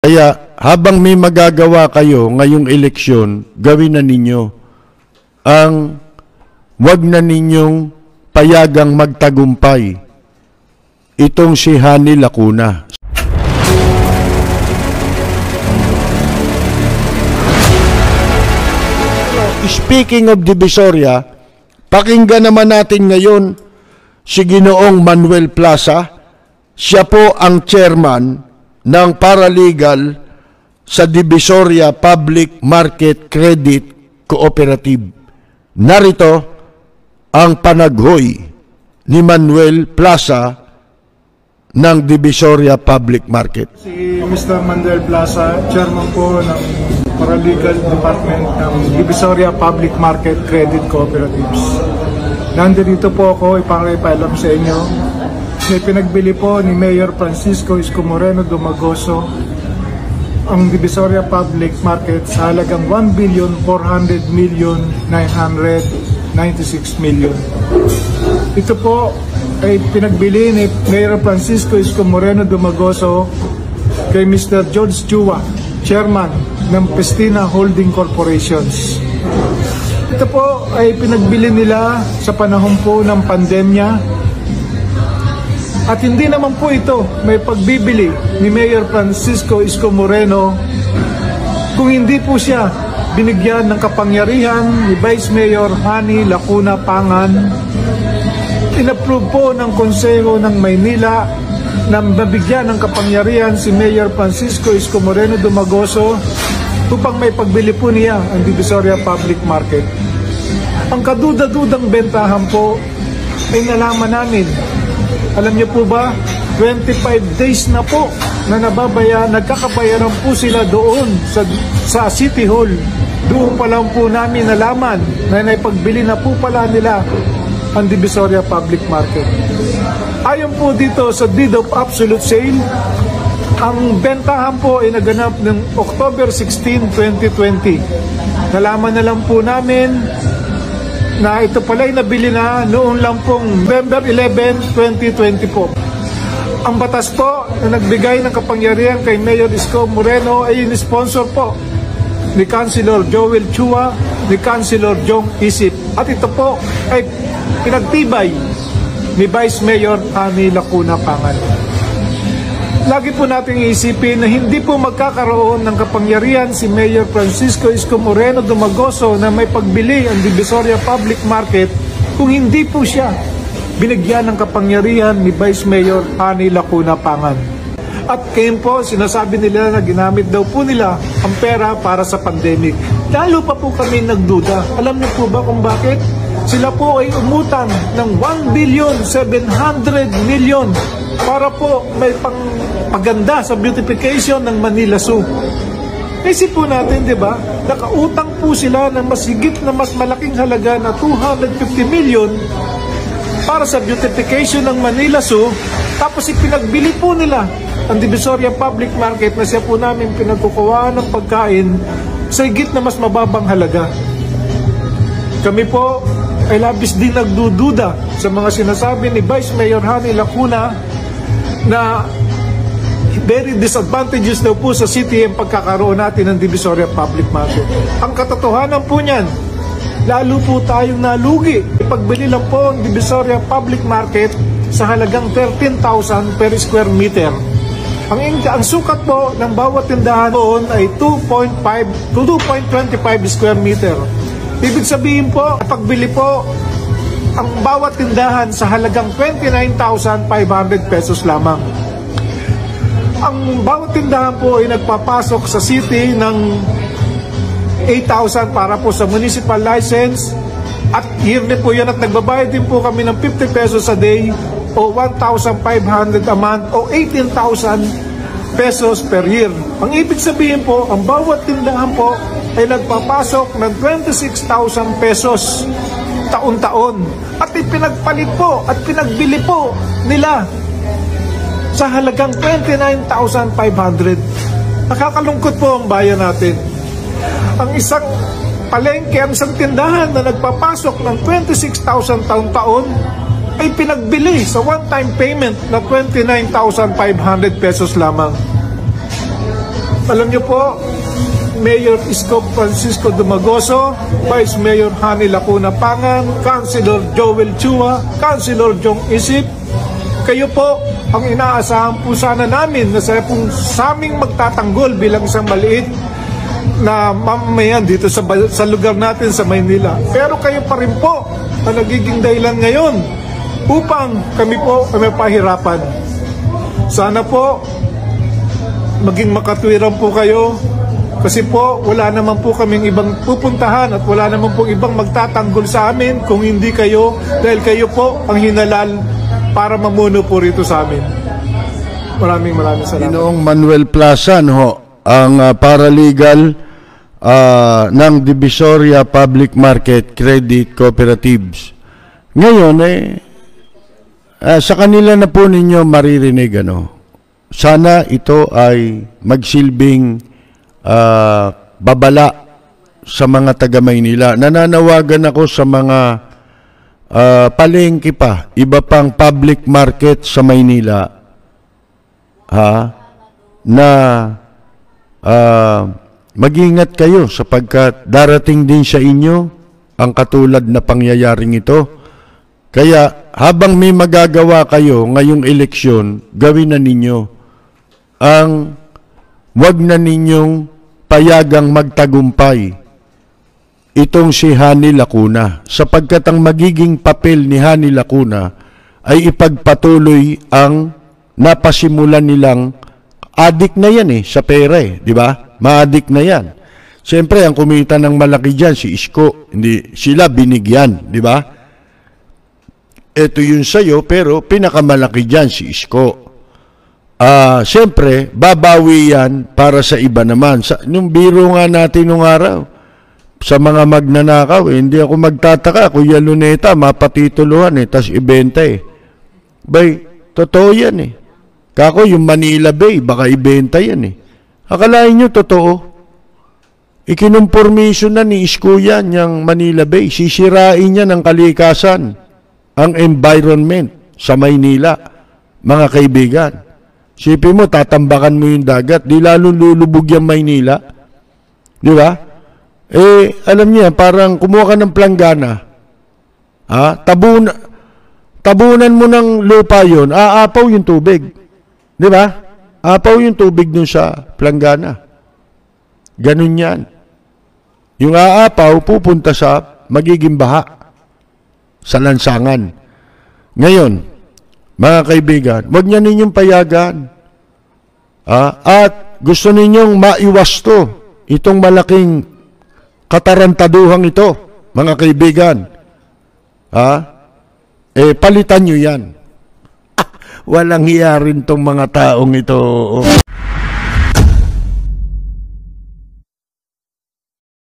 Kaya habang may magagawa kayo ngayong eleksyon, gawin na ninyo. Ang wag na ninyong payagang magtagumpay itong si Hani Lacuna. Speaking of Divisoria, pakinggan naman natin ngayon si Ginoong Manuel Plaza. Siya po ang chairman ng paralegal sa Divisoria Public Market Credit Cooperative. Narito ang panaghoy ni Manuel Plaza ng Divisoria Public Market. Si Mr. Manuel Plaza, chairman po ng paralegal department ng Divisoria Public Market Credit Cooperatives. Nandito po ako ipapaalam sa inyo. May pinagbili po ni Mayor Francisco Isko Moreno Dumagoso ang Divisoria Public Market sa halagang 1,400,996,000,000. Ito po ay pinagbili ni Mayor Francisco Isko Moreno Dumagoso kay Mr. George Chua, Chairman ng Pestina Holding Corporations. Ito po ay pinagbili nila sa panahon po ng pandemya. At hindi naman po ito may pagbibili ni Mayor Francisco Isko Moreno kung hindi po siya binigyan ng kapangyarihan ni Vice Mayor Hani Lacuna Pangan. Inapprove po ng Konseho ng Maynila na mabigyan ng kapangyarihan si Mayor Francisco Isko Moreno Dumagoso upang may pagbili po niya ang Divisoria Public Market. Ang kaduda-dudang bentahan po ay nalaman namin. Alam niyo po ba, 25 days na po na nagkakabayaran po sila doon sa City Hall. Doon pa lang po namin nalaman na naipagbili na po pala nila ang Divisoria Public Market. Ayon po dito sa Deed of Absolute Sale, ang bentahan po ay naganap ng October 16, 2020. Nalaman na lang po namin na ito pala ay nabili na noong lang pong November 11, 2020 po. Ang batas po na nagbigay ng kapangyarihan kay Mayor Isko Moreno ay in-sponsor po ni Councilor Joel Chua, ni Councilor Jong Isip. At ito po ay pinagtibay ni Vice Mayor Hani Lacuna Pangan. Lagi po nating iisipin na hindi po magkakaroon ng kapangyarihan si Mayor Francisco Isko Moreno Dumagoso na may pagbili ang Divisoria Public Market kung hindi po siya binigyan ng kapangyarihan ni Vice Mayor Hani Lacuna Pangan. At kayo po, sinasabi nila na ginamit daw po nila ang pera para sa pandemic. Lalo pa po kami nagduda. Alam niyo po ba kung bakit? Sila po ay umutang ng 1,700,000,000 para po may paganda sa beautification ng Manila Zoo. Isip po natin, di ba? Nakautang po sila ng masigit na mas malaking halaga na 250 million para sa beautification ng Manila Zoo. Tapos ipinagbili po nila ang Divisoria Public Market na siya po namin pinagkukuhaan ng pagkain sa higit na mas mababang halaga. Kami po ay labis din nagdududa sa mga sinasabi ni Vice Mayor Hani Lacuna na very disadvantageous daw po sa city ang pagkakaroon natin ng Divisoria Public Market. Ang katotohanan po niyan, lalo po tayong nalugi. Pagbili lang po ang Divisoria Public Market sa halagang 13,000 per square meter. Ang sukat po ng bawat tindahan doon ay 2.5 to 2.25 square meter. Ibig sabihin po, pagbili po ang bawat tindahan sa halagang 29,500 pesos lamang. Ang bawat tindahan po ay nagpapasok sa city ng 8,000 para po sa municipal license at yearly po yan at nagbabayad din po kami ng 50 pesos a day o 1,500 a month o 18,000 pesos per year. Ang ibig sabihin po, ang bawat tindahan po ay nagpapasok ng 26,000 pesos taon-taon at ipinagpalit po at pinagbili po nila sa halagang 29,500. Nakakalungkot po ang bayan natin. Ang isang palengke, ang isang tindahan na nagpapasok ng 26,000 taon-taon ay pinagbili sa one-time payment na 29,500 pesos lamang. Alam niyo po, Mayor Isko Francisco Dumagoso, Vice Mayor Hani Lacuna Pangan, Councilor Joel Chua, Councilor Jong Isip, kayo po ang inaasahan po sana namin na sa aming magtatanggol bilang isang maliit na mamamayan dito sa lugar natin sa Maynila. Pero kayo pa rin po ang nagiging dahilan ngayon upang kami po ay mapahirapan. Sana po maging makatwiran po kayo kasi po wala naman po kaming ibang pupuntahan at wala naman po ibang magtatanggol sa amin kung hindi kayo, dahil kayo po ang hinalal para mamuno po rito sa amin. Maraming salamat. Ginoong Manuel Plaza, no, ang paralegal ng Divisoria Public Market Credit Cooperatives. Ngayon, sa kanila na po ninyo maririnig, sana ito ay magsilbing babala sa mga taga Maynila. Nananawagan ako sa mga palengke pa, iba pang public market sa Maynila, na mag-ingat kayo sapagkat darating din sa inyo ang katulad na pangyayaring ito. Kaya habang may magagawa kayo ngayong eleksyon, gawin na ninyo ang wag na ninyong payagang magtagumpay itong si Hani Lacuna, sapagkat ang magiging papel ni Hani Lacuna ay ipagpatuloy ang napasimulan nilang adik na yan sa pera di ba? Maadik na yan. Siyempre, ang kumita ng malaki dyan, si Isko, hindi sila binigyan, di ba? Ito yun sa'yo, pero pinakamalaki dyan si Isko. Siyempre, babawi yan para sa iba naman. Nung biro nga natin nung araw, sa mga magnanakaw, hindi ako magtataka, Kuya Luneta, mapatituluhan tas ibenta Bay, totoo yan Kako, yung Manila Bay, baka ibenta yan Akalain nyo, totoo. Ikinumpormisyon na ni Isko yan, yung Manila Bay. Sisirain niya ng kalikasan, ang environment sa Maynila, mga kaibigan. Sipin mo, tatambakan mo yung dagat, di lalong lulubog yung Maynila. Di ba? Alam niya, parang kumuha ka ng planggana. Tabunan mo ng lupa yon, aapaw yung tubig. Di ba? Apaw yung tubig dun sa planggana. Ganun yan. Yung aapaw, pupunta sa magiging baha. Sa lansangan. Ngayon, mga kaibigan, wag niya ninyong payagan. At gusto ninyong maiwasto itong malaking katarantaduhang ito, mga kaibigan. Palitan nyo yan. Walang hiya rin tong mga taong ito.